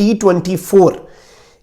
T24,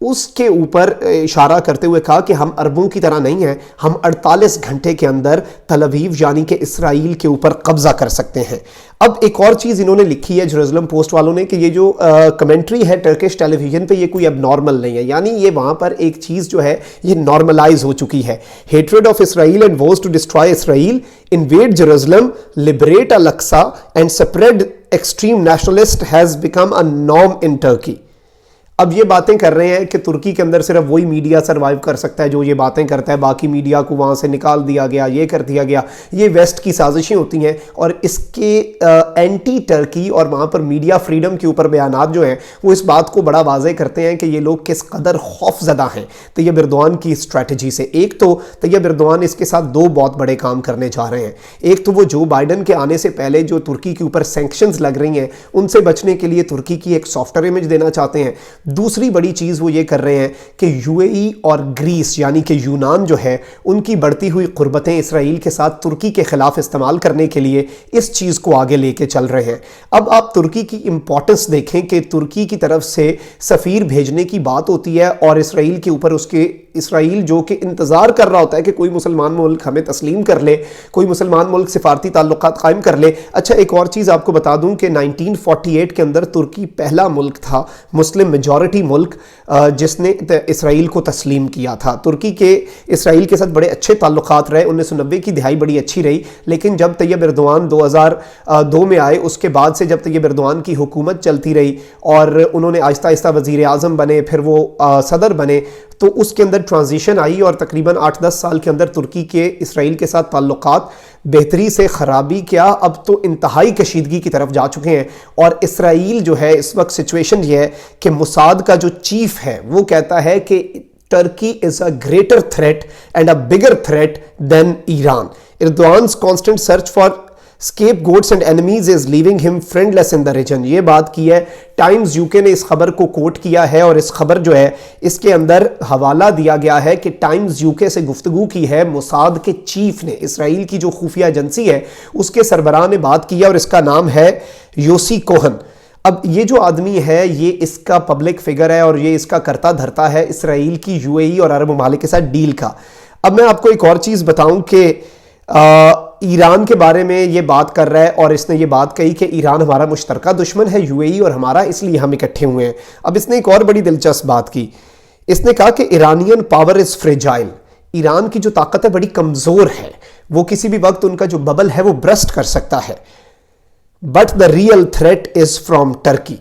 اس کے اوپر اشارہ کرتے ہوئے کہا کہ ہم عربوں کی طرح نہیں ہیں, ہم 48 گھنٹے کے اندر تل ابیب یعنی کہ اسرائیل کے اوپر قبضہ کر سکتے ہیں. اب ایک اور چیز انہوں نے لکھی ہے جیروزلم پوسٹ والوں نے کہ یہ جو کمنٹری ہے ٹرکش ٹیلی ویژن پہ یہ کوئی اب نارمل نہیں ہے, یعنی یہ وہاں پر ایک چیز جو ہے یہ نارملائز ہو چکی ہے. Hatred of Israel and wars to destroy Israel, invade Jerusalem, liberate الاقصی and spread extreme nationalist has become a norm in Turkey. اب یہ باتیں کر رہے ہیں کہ ترکی کے اندر صرف وہی میڈیا سروائیو کر سکتا ہے جو یہ باتیں کرتا ہے, باقی میڈیا کو وہاں سے نکال دیا گیا, یہ کر دیا گیا. یہ ویسٹ کی سازشیں ہوتی ہیں اور اس کے اینٹی ٹرکی اور وہاں پر میڈیا فریڈم کے اوپر بیانات جو ہیں وہ اس بات کو بڑا واضح کرتے ہیں کہ یہ لوگ کس قدر خوف زدہ ہیں طیب اردوان کی اسٹریٹجی سے. ایک تو طیب اردوان اس کے ساتھ دو بہت بڑے کام کرنے جا رہے ہیں. ایک تو وہ جو بائیڈن کے آنے سے پہلے جو ترکی کے اوپر سینکشنز لگ رہی ہیں ان سے بچنے کے لیے ترکی کی ایک سافٹ ویئر امیج دینا چاہتے ہیں. دوسری بڑی چیز وہ یہ کر رہے ہیں کہ یو اے ای اور گریس یعنی کہ یونان جو ہے ان کی بڑھتی ہوئی قربتیں اسرائیل کے ساتھ ترکی کے خلاف استعمال کرنے کے لیے اس چیز کو آگے لے کے چل رہے ہیں. اب آپ ترکی کی امپورٹنس دیکھیں کہ ترکی کی طرف سے سفیر بھیجنے کی بات ہوتی ہے اور اسرائیل کے اوپر اسرائیل جو کہ انتظار کر رہا ہوتا ہے کہ کوئی مسلمان ملک ہمیں تسلیم کر لے, کوئی مسلمان ملک سفارتی تعلقات قائم کر لے. اچھا ایک اور چیز آپ کو بتا دوں کہ 1948 کے اندر ترکی پہلا ملک تھا, مسلم میجورٹی ملک, جس نے اسرائیل کو تسلیم کیا تھا. ترکی کے اسرائیل کے ساتھ بڑے اچھے تعلقات رہے, 1990 کی دہائی بڑی اچھی رہی, لیکن جب طیب اردوان 2002 میں آئے اس کے بعد سے جب طیب اردوان کی حکومت چلتی رہی اور انہوں نے آہستہ آہستہ وزیر اعظم بنے, پھر وہ صدر بنے, تو اس کے اندر ٹرانزیشن آئی اور تقریباً 8-10 سال کے اندر ترکی کے اسرائیل کے ساتھ تعلقات بہتری سے خرابی کیا اب تو انتہائی کشیدگی کی طرف جا چکے ہیں. اور اسرائیل جو ہے اس وقت سچویشن یہ ہے کہ موساد کا جو چیف ہے وہ کہتا ہے کہ Turkey is a greater threat and a bigger threat than Iran. اردوان's constant search for scapegoats and enemies is leaving him friendless in the region. یہ بات کی ہے ٹائمز یو کے نے اس خبر کو کوٹ کیا ہے اور اس خبر جو ہے اس کے اندر حوالہ دیا گیا ہے کہ ٹائمز یو کے سے گفتگو کی ہے موساد کے چیف نے, اسرائیل کی جو خفیہ ایجنسی ہے اس کے سربراہ نے بات کی ہے اور اس کا نام ہے یوسی کوہن. اب یہ جو آدمی ہے یہ اس کا پبلک فگر ہے اور یہ اس کا کرتا دھرتا ہے اسرائیل کی یو اے ای اور عرب ممالک کے ساتھ ڈیل کا. اب میں آپ کو ایک اور چیز بتاؤں کہ ایران کے بارے میں یہ بات کر رہا ہے اور اس نے یہ بات کہی کہ ایران ہمارا مشترکہ دشمن ہے یو اے ای اور ہمارا, اس لیے ہم اکٹھے ہوئے ہیں. اب اس نے ایک اور بڑی دلچسپ بات کی, اس نے کہا کہ Iranian power is fragile, Iran کی جو طاقت ہے بڑی کمزور ہے, وہ کسی بھی وقت ان کا جو ببل ہے وہ برسٹ کر سکتا ہے. But the real threat is from Turkey.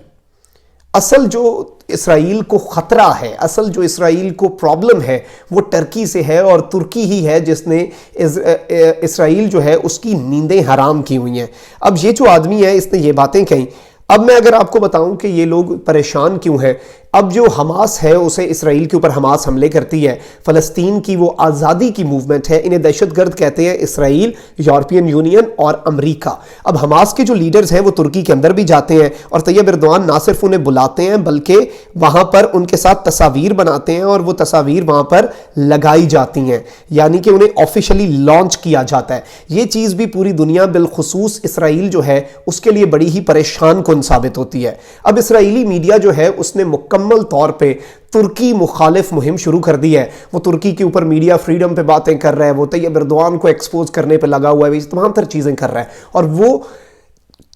اصل جو اسرائیل کو خطرہ ہے, اصل جو اسرائیل کو پرابلم ہے وہ ٹرکی سے ہے اور ترکی ہی ہے جس نے اسرائیل جو ہے اس کی نیندیں حرام کی ہوئی ہیں. اب یہ جو آدمی ہے اس نے یہ باتیں کہیں. اب میں اگر آپ کو بتاؤں کہ یہ لوگ پریشان کیوں ہیں, اب جو حماس ہے اسے اسرائیل کے اوپر حماس حملے کرتی ہے, فلسطین کی وہ آزادی کی موومنٹ ہے, انہیں دہشت گرد کہتے ہیں اسرائیل, یورپین یونین اور امریکہ. اب حماس کے جو لیڈرز ہیں وہ ترکی کے اندر بھی جاتے ہیں اور طیب اردوان نہ صرف انہیں بلاتے ہیں بلکہ وہاں پر ان کے ساتھ تصاویر بناتے ہیں اور وہ تصاویر وہاں پر لگائی جاتی ہیں, یعنی کہ انہیں آفیشلی لانچ کیا جاتا ہے. یہ چیز بھی پوری دنیا بالخصوص اسرائیل جو ہے اس کے لیے بڑی ہی پریشان کن ثابت ہوتی ہے. اب اسرائیلی میڈیا جو ہے اس نے مکمل طور پہ ترکی مخالف مہم شروع کر دی ہے. وہ ترکی کے اوپر میڈیا فریڈم پہ باتیں کر رہا ہے, وہ طیب اردوان کو ایکسپوز کرنے پہ لگا ہوا ہے, یہ تمام تر چیزیں کر رہا ہے اور وہ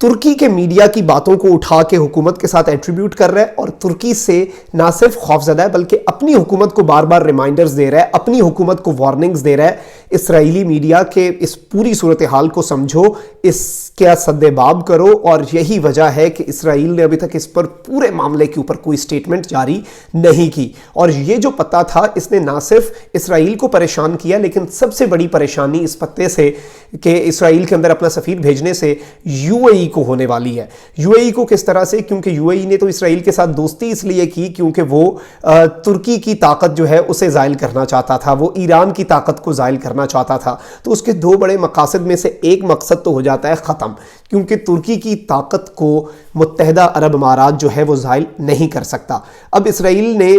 ترکی کے میڈیا کی باتوں کو اٹھا کے حکومت کے ساتھ ایٹریبیوٹ کر رہا ہے اور ترکی سے نہ صرف خوفزدہ ہے بلکہ اپنی حکومت کو بار بار ریمائنڈرز دے رہا ہے, اپنی حکومت کو وارننگز دے رہا ہے اسرائیلی میڈیا کے اس پوری صورتحال کو سمجھو, اس کا سدباب کرو. اور یہی وجہ ہے کہ اسرائیل نے ابھی تک اس پر پورے معاملے کے اوپر کوئی سٹیٹمنٹ جاری نہیں کی. اور یہ جو پتہ تھا اس نے نہ صرف اسرائیل کو پریشان کیا لیکن سب سے بڑی پریشانی اس پتے سے کہ اسرائیل کے اندر اپنا سفیر بھیجنے سے یو اے ای کو ہونے والی ہے. یو اے ای کو کس طرح سے, کیونکہ یو اے ای نے تو اسرائیل کے ساتھ دوستی اس لیے کی کیونکہ وہ ترکی کی طاقت جو ہے اسے زائل کرنا چاہتا تھا, وہ ایران کی طاقت کو زائل کرنا چاہتا تھا. تو اس کے دو بڑے مقاصد میں سے ایک مقصد تو ہو جاتا ہے ختم, کیونکہ ترکی کی طاقت کو متحدہ عرب امارات جو ہے وہ زائل نہیں کر سکتا. اب اسرائیل نے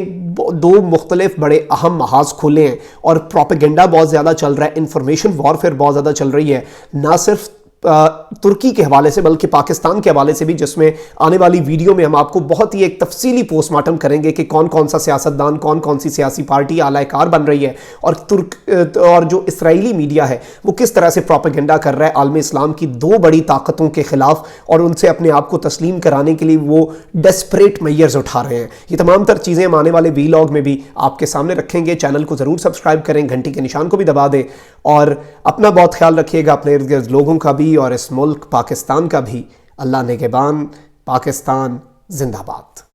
دو مختلف بڑے اہم محاذ کھولے ہیں اور پروپیگنڈا بہت زیادہ چل رہا ہے, انفارمیشن وارفیئر بہت زیادہ چل رہی ہے, نہ صرف ترکی کے حوالے سے بلکہ پاکستان کے حوالے سے بھی، جس میں آنے والی ویڈیو میں ہم آپ کو بہت ہی ایک تفصیلی پوسٹ مارٹم کریں گے کہ کون کون سا سیاستدان، کون کون سی سیاسی پارٹی اعلی کار بن رہی ہے، اور جو اسرائیلی میڈیا ہے وہ کس طرح سے پروپیگنڈا کر رہا ہے عالم اسلام کی دو بڑی طاقتوں کے خلاف، اور ان سے اپنے آپ کو تسلیم کرانے کے لیے وہ ڈیسپریٹ میئرز اٹھا رہے ہیں۔ یہ تمام تر چیزیں ہم آنے والے ویلاگ میں بھی آپ کے سامنے رکھیں گے۔ چینل کو ضرور سبسکرائب کریں، گھنٹی کے نشان کو بھی دبا دیں، اور اپنا بہت خیال رکھیے گا، اپنے ارد گرد لوگوں کا بھی اور اس ملک پاکستان کا بھی۔ اللہ نگہبان۔ پاکستان زندہ باد۔